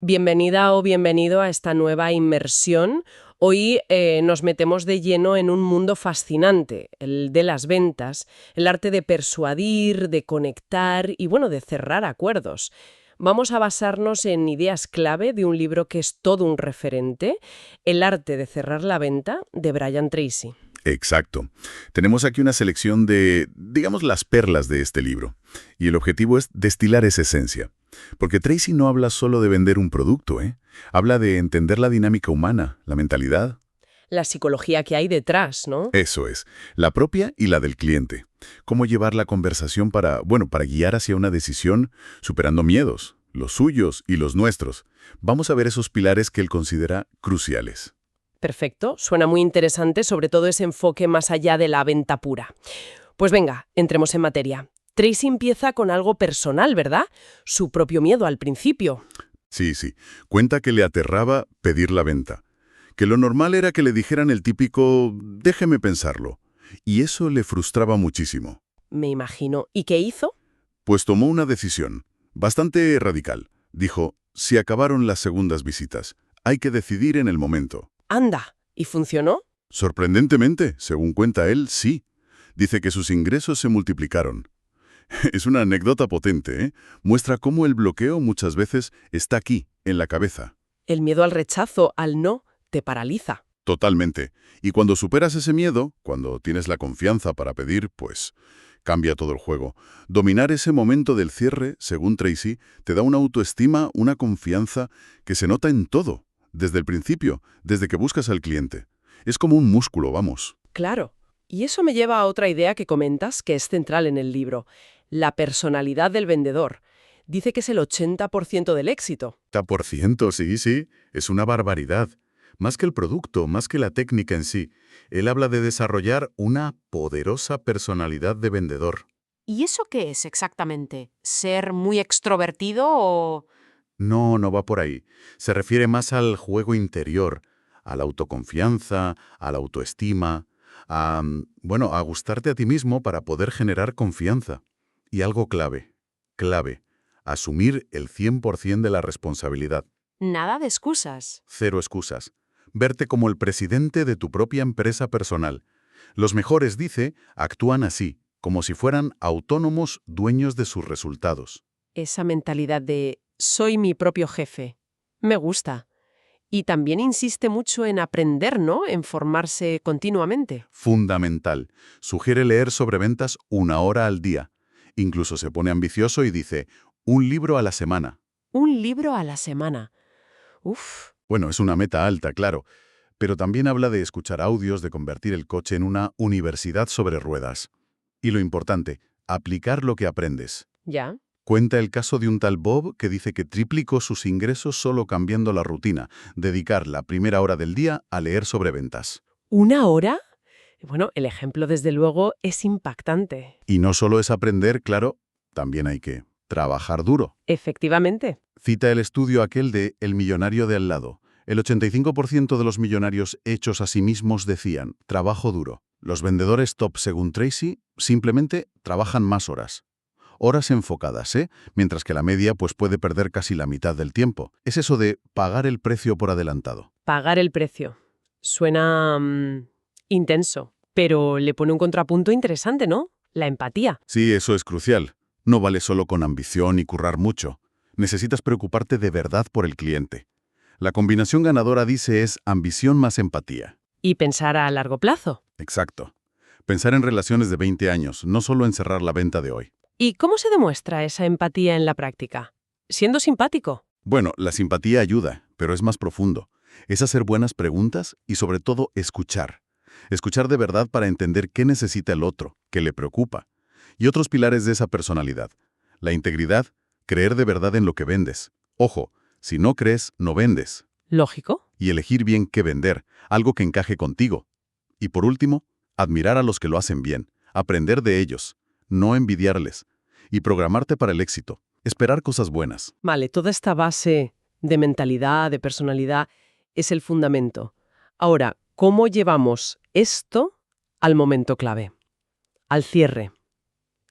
Bienvenida o bienvenido a esta nueva inmersión. Hoy nos metemos de lleno en un mundo fascinante, el de las ventas, el arte de persuadir, de conectar y, bueno, de cerrar acuerdos. Vamos a basarnos en ideas clave de un libro que es todo un referente, El arte de cerrar la venta, de Brian Tracy. Exacto. Tenemos aquí una selección de, digamos, las perlas de este libro. Y el objetivo es destilar esa esencia. Porque Tracy no habla solo de vender un producto, ¿eh? Habla de entender la dinámica humana, la mentalidad. La psicología que hay detrás, ¿no? Eso es, la propia y la del cliente. Cómo llevar la conversación para guiar hacia una decisión, superando miedos, los suyos y los nuestros. Vamos a ver esos pilares que él considera cruciales. Perfecto, suena muy interesante, sobre todo ese enfoque más allá de la venta pura. Pues venga, entremos en materia. Tracy empieza con algo personal, ¿verdad? Su propio miedo al principio. Sí, sí. Cuenta que le aterraba pedir la venta. Que lo normal era que le dijeran el típico «déjeme pensarlo». Y eso le frustraba muchísimo. Me imagino. ¿Y qué hizo? Pues tomó una decisión, bastante radical. Dijo, si acabaron las segundas visitas, hay que decidir en el momento. Anda. ¿Y funcionó? Sorprendentemente, según cuenta él, sí. Dice que sus ingresos se multiplicaron. Es una anécdota potente, ¿eh? Muestra cómo el bloqueo muchas veces está aquí, en la cabeza. El miedo al rechazo, al no, te paraliza. Totalmente. Y cuando superas ese miedo, cuando tienes la confianza para pedir, pues cambia todo el juego. Dominar ese momento del cierre, según Tracy, te da una autoestima, una confianza que se nota en todo, desde el principio, desde que buscas al cliente. Es como un músculo, vamos. Claro. Y eso me lleva a otra idea que comentas que es central en el libro, la personalidad del vendedor. Dice que es el 80% del éxito. 80%, sí, sí, es una barbaridad. Más que el producto, más que la técnica en sí, él habla de desarrollar una poderosa personalidad de vendedor. ¿Y eso qué es exactamente? ¿Ser muy extrovertido o...? No, no va por ahí. Se refiere más al juego interior, a la autoconfianza, a la autoestima, a gustarte a ti mismo para poder generar confianza. Y algo clave, asumir el 100% de la responsabilidad. Nada de excusas. Cero excusas. Verte como el presidente de tu propia empresa personal. Los mejores, dice, actúan así, como si fueran autónomos dueños de sus resultados. Esa mentalidad de soy mi propio jefe. Me gusta. Y también insiste mucho en aprender, ¿no? En formarse continuamente. Fundamental. Sugiere leer sobre ventas 1 hora al día. Incluso se pone ambicioso y dice, un libro a la semana. Un libro a la semana. Uf, Bueno, es una meta alta, claro, pero también habla de escuchar audios, de convertir el coche en una universidad sobre ruedas. Y lo importante, aplicar lo que aprendes. ya. Cuenta el caso de un tal Bob que dice que triplicó sus ingresos solo cambiando la rutina, dedicar la primera hora del día a leer sobre ventas. ¿Una hora? Bueno, el ejemplo desde luego es impactante. Y no solo es aprender, claro, también hay que trabajar duro. Efectivamente. Cita el estudio aquel de El millonario de al lado. El 85% de los millonarios hechos a sí mismos decían, trabajo duro. Los vendedores top, según Tracy, simplemente trabajan más horas. Horas enfocadas, ¿eh? Mientras que la media pues puede perder casi la mitad del tiempo. Es eso de pagar el precio por adelantado. Pagar el precio. Suena intenso, pero le pone un contrapunto interesante, ¿no? La empatía. Sí, eso es crucial. No vale solo con ambición y currar mucho. Necesitas preocuparte de verdad por el cliente. La combinación ganadora, dice, es ambición más empatía. Y pensar a largo plazo. Exacto. Pensar en relaciones de 20 años, no solo en cerrar la venta de hoy. ¿Y cómo se demuestra esa empatía en la práctica? Siendo simpático. Bueno, la simpatía ayuda, pero es más profundo. Es hacer buenas preguntas y sobre todo escuchar. Escuchar de verdad para entender qué necesita el otro, qué le preocupa. Y otros pilares de esa personalidad. La integridad, creer de verdad en lo que vendes. Ojo, si no crees, no vendes. Lógico. Y elegir bien qué vender, algo que encaje contigo. Y por último, admirar a los que lo hacen bien, aprender de ellos, no envidiarles, y programarte para el éxito, esperar cosas buenas. Vale, toda esta base de mentalidad, de personalidad, es el fundamento. Ahora, ¿cómo llevamos esto al momento clave? Al cierre,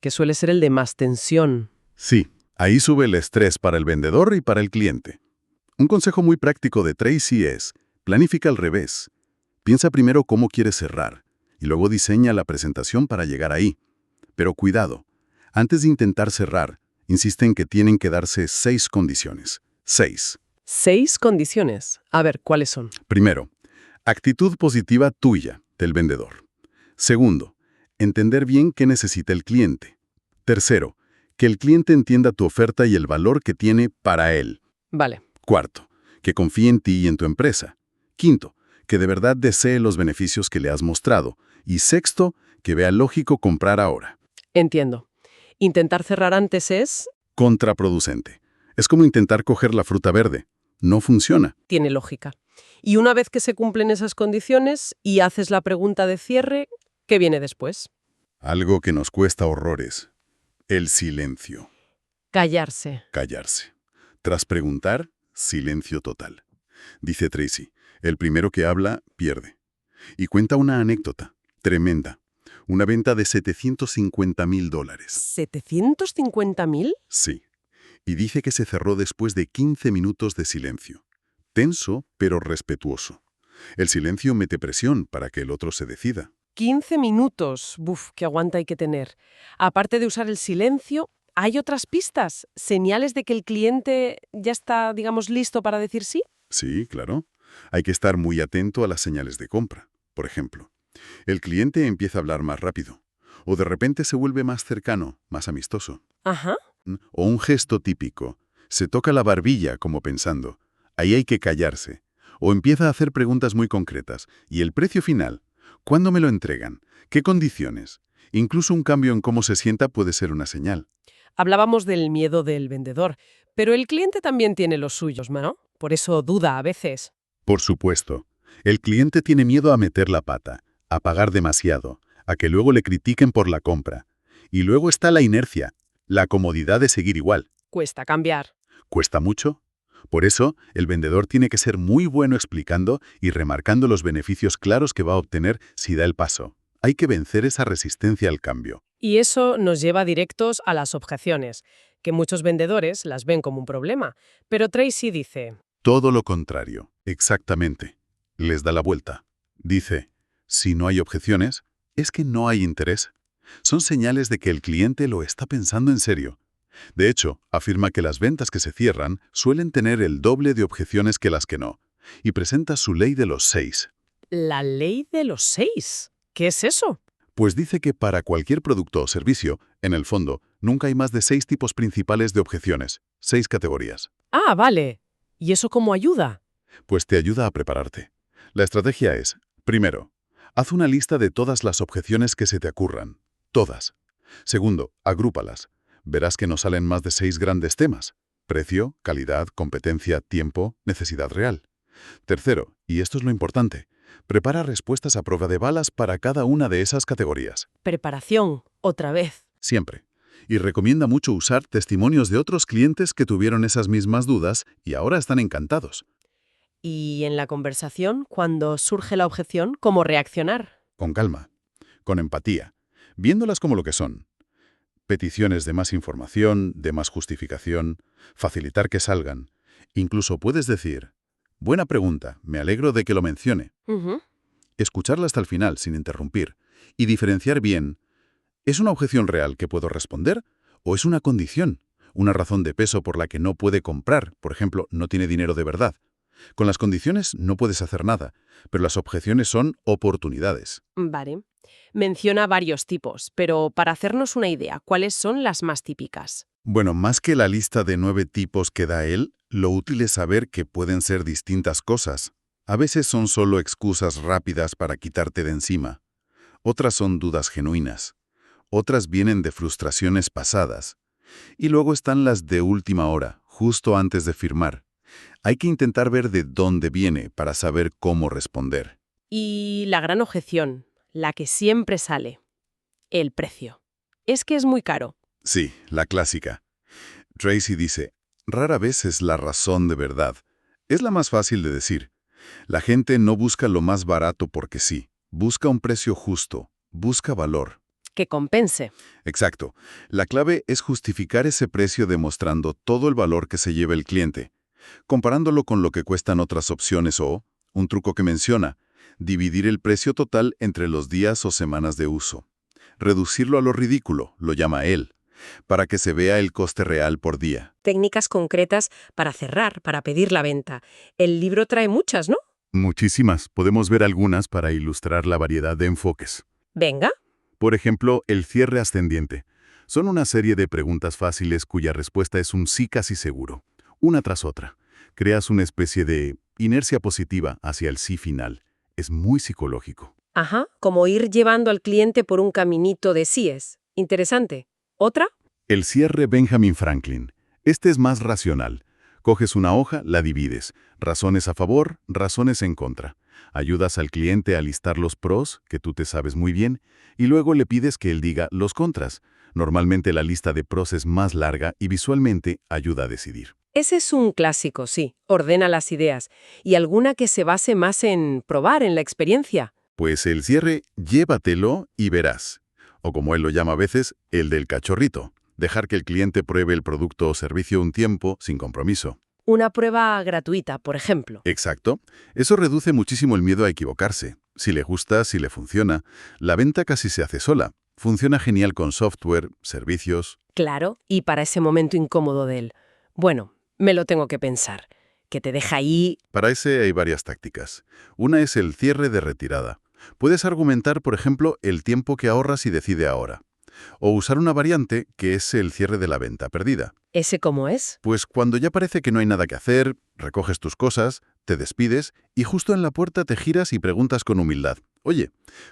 que suele ser el de más tensión. Sí, ahí sube el estrés para el vendedor y para el cliente. Un consejo muy práctico de Tracy es, planifica al revés. Piensa primero cómo quieres cerrar, y luego diseña la presentación para llegar ahí. Pero cuidado, antes de intentar cerrar, insiste en que tienen que darse 6 condiciones. 6. 6 condiciones. A ver, ¿cuáles son? Primero, actitud positiva tuya, del vendedor. Segundo, entender bien qué necesita el cliente. Tercero, que el cliente entienda tu oferta y el valor que tiene para él. Vale. Cuarto, que confíe en ti y en tu empresa. Quinto, que de verdad desee los beneficios que le has mostrado. Y sexto, que vea lógico comprar ahora. Entiendo. Intentar cerrar antes es... Contraproducente. Es como intentar coger la fruta verde. No funciona. Tiene lógica. Y una vez que se cumplen esas condiciones y haces la pregunta de cierre, ¿qué viene después? Algo que nos cuesta horrores. El silencio. Callarse. Callarse. Tras preguntar, silencio total. Dice Tracy, el primero que habla, pierde. Y cuenta una anécdota, tremenda. Una venta de $750,000. ¿750.000? Sí. Y dice que se cerró después de 15 minutos de silencio. Tenso, pero respetuoso. El silencio mete presión para que el otro se decida. 15 minutos. Buf, qué aguanta hay que tener. Aparte de usar el silencio, ¿hay otras pistas? ¿Señales de que el cliente ya está, digamos, listo para decir sí? Sí, claro. Hay que estar muy atento a las señales de compra. Por ejemplo, el cliente empieza a hablar más rápido. O de repente se vuelve más cercano, más amistoso. Ajá. O un gesto típico. Se toca la barbilla como pensando, ahí hay que callarse. O empieza a hacer preguntas muy concretas. ¿Y el precio final? ¿Cuándo me lo entregan? ¿Qué condiciones? Incluso un cambio en cómo se sienta puede ser una señal. Hablábamos del miedo del vendedor, pero el cliente también tiene los suyos, ¿no? Por eso duda a veces. Por supuesto. El cliente tiene miedo a meter la pata, a pagar demasiado, a que luego le critiquen por la compra. Y luego está la inercia, la comodidad de seguir igual. Cuesta cambiar. ¿Cuesta mucho? Por eso, el vendedor tiene que ser muy bueno explicando y remarcando los beneficios claros que va a obtener si da el paso. Hay que vencer esa resistencia al cambio. Y eso nos lleva directos a las objeciones, que muchos vendedores las ven como un problema. Pero Tracy dice... Todo lo contrario, exactamente. Les da la vuelta. Dice, si no hay objeciones, es que no hay interés. Son señales de que el cliente lo está pensando en serio. De hecho, afirma que las ventas que se cierran suelen tener el doble de objeciones que las que no, y presenta su ley de los 6. ¿La ley de los 6? ¿Qué es eso? Pues dice que para cualquier producto o servicio, en el fondo, nunca hay más de 6 tipos principales de objeciones, 6 categorías. Ah, vale. ¿Y eso cómo ayuda? Pues te ayuda a prepararte. La estrategia es, primero, haz una lista de todas las objeciones que se te ocurran. Todas. Segundo, agrúpalas. Verás que no salen más de 6 grandes temas. Precio, calidad, competencia, tiempo, necesidad real. Tercero, y esto es lo importante, prepara respuestas a prueba de balas para cada una de esas categorías. Preparación, otra vez. Siempre. Y recomienda mucho usar testimonios de otros clientes que tuvieron esas mismas dudas y ahora están encantados. Y en la conversación, cuando surge la objeción, ¿cómo reaccionar? Con calma, con empatía, viéndolas como lo que son. Peticiones de más información, de más justificación, facilitar que salgan. Incluso puedes decir, buena pregunta, me alegro de que lo mencione. Ujú. Escucharla hasta el final sin interrumpir y diferenciar bien, ¿es una objeción real que puedo responder o es una condición, una razón de peso por la que no puede comprar, por ejemplo, no tiene dinero de verdad? Con las condiciones no puedes hacer nada, pero las objeciones son oportunidades. Vale. Menciona varios tipos, pero para hacernos una idea, ¿cuáles son las más típicas? Bueno, más que la lista de 9 tipos que da él, lo útil es saber que pueden ser distintas cosas. A veces son solo excusas rápidas para quitarte de encima. Otras son dudas genuinas. Otras vienen de frustraciones pasadas. Y luego están las de última hora, justo antes de firmar. Hay que intentar ver de dónde viene para saber cómo responder. Y la gran objeción, la que siempre sale, el precio. Es que es muy caro. Sí, la clásica. Tracy dice, rara vez es la razón de verdad. Es la más fácil de decir. La gente no busca lo más barato porque sí. Busca un precio justo. Busca valor. Que compense. Exacto. La clave es justificar ese precio demostrando todo el valor que se lleva el cliente. comparándolo con lo que cuestan otras opciones o, un truco que menciona, dividir el precio total entre los días o semanas de uso. Reducirlo a lo ridículo, lo llama él, para que se vea el coste real por día. Técnicas concretas para cerrar, para pedir la venta. El libro trae muchas, ¿no? Muchísimas. Podemos ver algunas para ilustrar la variedad de enfoques. Venga. Por ejemplo, el cierre ascendiente. Son una serie de preguntas fáciles cuya respuesta es un sí casi seguro, una tras otra. Creas una especie de inercia positiva hacia el sí final. Es muy psicológico. Ajá, como ir llevando al cliente por un caminito de síes. Interesante. ¿Otra? El cierre Benjamin Franklin. Este es más racional. Coges una hoja, la divides. Razones a favor, razones en contra. Ayudas al cliente a listar los pros, que tú te sabes muy bien, y luego le pides que él diga los contras. Normalmente la lista de pros es más larga y visualmente ayuda a decidir. Ese es un clásico, sí. Ordena las ideas. ¿Y alguna que se base más en probar, en la experiencia? Pues el cierre, llévatelo y verás. O como él lo llama a veces, el del cachorrito. Dejar que el cliente pruebe el producto o servicio un tiempo sin compromiso. Una prueba gratuita, por ejemplo. Exacto. Eso reduce muchísimo el miedo a equivocarse. Si le gusta, si le funciona, la venta casi se hace sola. Funciona genial con software, servicios. Claro, y para ese momento incómodo de él. Bueno, me lo tengo que pensar. Que te deja ahí. Para ese hay varias tácticas. Una es el cierre de retirada. Puedes argumentar, por ejemplo, el tiempo que ahorras y decide ahora. O usar una variante que es el cierre de la venta perdida. ¿Ese cómo es? Pues cuando ya parece que no hay nada que hacer, recoges tus cosas, te despides y justo en la puerta te giras y preguntas con humildad. Oye,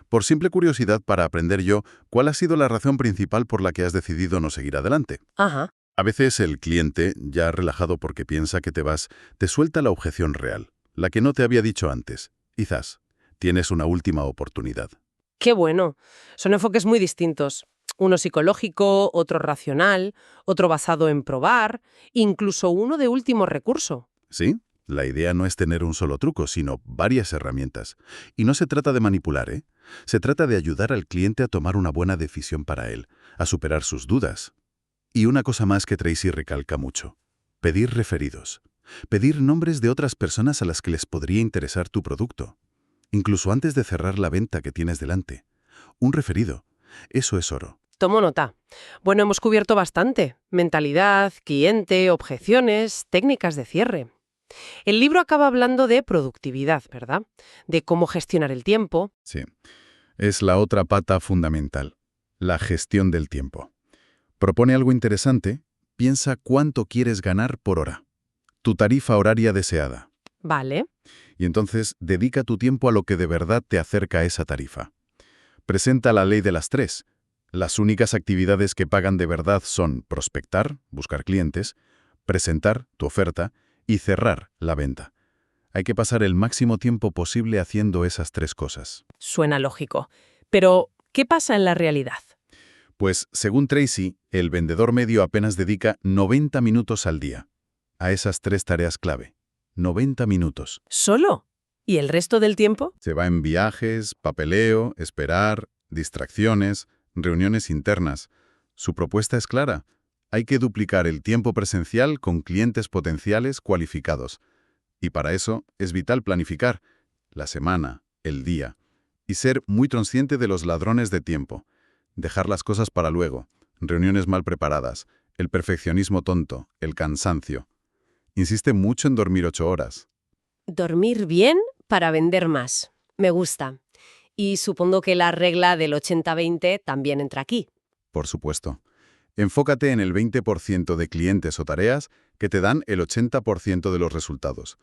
por simple curiosidad para aprender yo, ¿cuál ha sido la razón principal por la que has decidido no seguir adelante? Ajá. A veces el cliente, ya relajado porque piensa que te vas, te suelta la objeción real, la que no te había dicho antes. Quizás tienes una última oportunidad. Qué bueno. Son enfoques muy distintos. Uno psicológico, otro racional, otro basado en probar, incluso uno de último recurso. ¿Sí? La idea no es tener un solo truco, sino varias herramientas. Y no se trata de manipular, ¿eh? Se trata de ayudar al cliente a tomar una buena decisión para él, a superar sus dudas. Y una cosa más que Tracy recalca mucho. Pedir referidos. Pedir nombres de otras personas a las que les podría interesar tu producto. Incluso antes de cerrar la venta que tienes delante. Un referido. Eso es oro. Tomo nota. Bueno, hemos cubierto bastante. Mentalidad, cliente, objeciones, técnicas de cierre. El libro acaba hablando de productividad, ¿verdad? De cómo gestionar el tiempo. Sí. Es la otra pata fundamental. La gestión del tiempo. Propone algo interesante. Piensa cuánto quieres ganar por hora. Tu tarifa horaria deseada. Vale. Y entonces dedica tu tiempo a lo que de verdad te acerca a esa tarifa. Presenta la ley de las 3. Las únicas actividades que pagan de verdad son prospectar, buscar clientes, presentar tu oferta y cerrar la venta. Hay que pasar el máximo tiempo posible haciendo esas 3 cosas. Suena lógico. Pero, ¿qué pasa en la realidad? Pues, según Tracy, el vendedor medio apenas dedica 90 minutos al día a esas 3 tareas clave. 90 minutos. ¿Solo? ¿Y el resto del tiempo? Se va en viajes, papeleo, esperar, distracciones, reuniones internas. Su propuesta es clara. Hay que duplicar el tiempo presencial con clientes potenciales cualificados. Y para eso es vital planificar la semana, el día, y ser muy consciente de los ladrones de tiempo. Dejar las cosas para luego, reuniones mal preparadas, el perfeccionismo tonto, el cansancio. Insiste mucho en dormir 8 horas. Dormir bien para vender más. Me gusta. Y supongo que la regla del 80-20 también entra aquí. Por supuesto. Enfócate en el 20% de clientes o tareas que te dan el 80% de los resultados.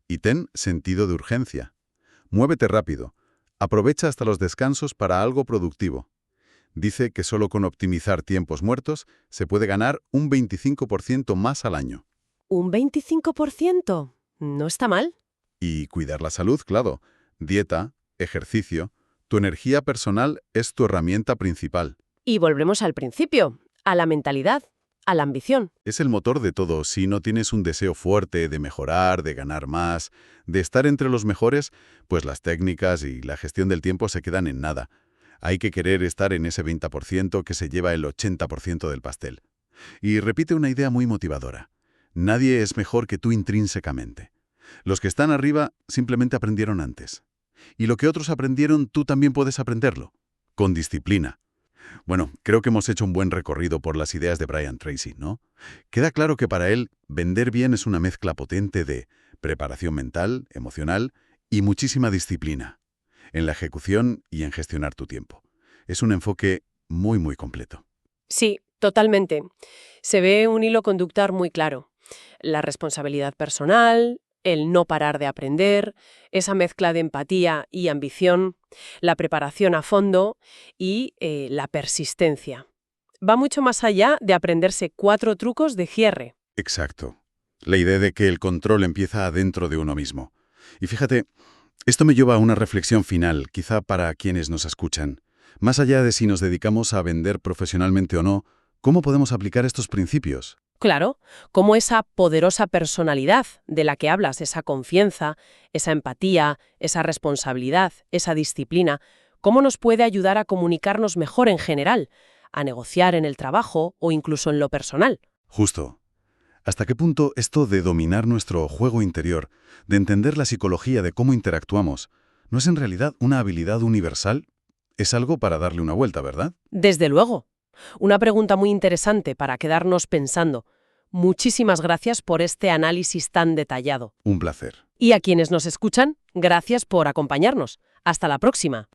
Y ten sentido de urgencia. Muévete rápido. Aprovecha hasta los descansos para algo productivo. Dice que solo con optimizar tiempos muertos se puede ganar un 25% más al año. ¿Un 25%? No está mal. Y cuidar la salud, claro. Dieta, ejercicio. Tu energía personal es tu herramienta principal. Y volvemos al principio, a la mentalidad, a la ambición. Es el motor de todo. Si no tienes un deseo fuerte de mejorar, de ganar más, de estar entre los mejores, pues las técnicas y la gestión del tiempo se quedan en nada. Hay que querer estar en ese 20% que se lleva el 80% del pastel. Y repite una idea muy motivadora. Nadie es mejor que tú intrínsecamente. Los que están arriba simplemente aprendieron antes. Y lo que otros aprendieron, tú también puedes aprenderlo. Con disciplina. Bueno, creo que hemos hecho un buen recorrido por las ideas de Brian Tracy, ¿no? Queda claro que para él, vender bien es una mezcla potente de preparación mental, emocional y muchísima disciplina, en la ejecución y en gestionar tu tiempo. Es un enfoque muy, muy completo. Sí, totalmente. Se ve un hilo conductor muy claro. La responsabilidad personal, el no parar de aprender, esa mezcla de empatía y ambición, la preparación a fondo y la persistencia. Va mucho más allá de aprenderse 4 trucos de cierre. Exacto. La idea de que el control empieza adentro de uno mismo. Y fíjate, esto me lleva a una reflexión final, quizá para quienes nos escuchan. Más allá de si nos dedicamos a vender profesionalmente o no, ¿cómo podemos aplicar estos principios? Claro, como esa poderosa personalidad de la que hablas, esa confianza, esa empatía, esa responsabilidad, esa disciplina, cómo nos puede ayudar a comunicarnos mejor en general, a negociar en el trabajo o incluso en lo personal. Justo. ¿Hasta qué punto esto de dominar nuestro juego interior, de entender la psicología de cómo interactuamos, no es en realidad una habilidad universal? Es algo para darle una vuelta, ¿verdad? Desde luego. Una pregunta muy interesante para quedarnos pensando. Muchísimas gracias por este análisis tan detallado. Un placer. Y a quienes nos escuchan, gracias por acompañarnos. Hasta la próxima.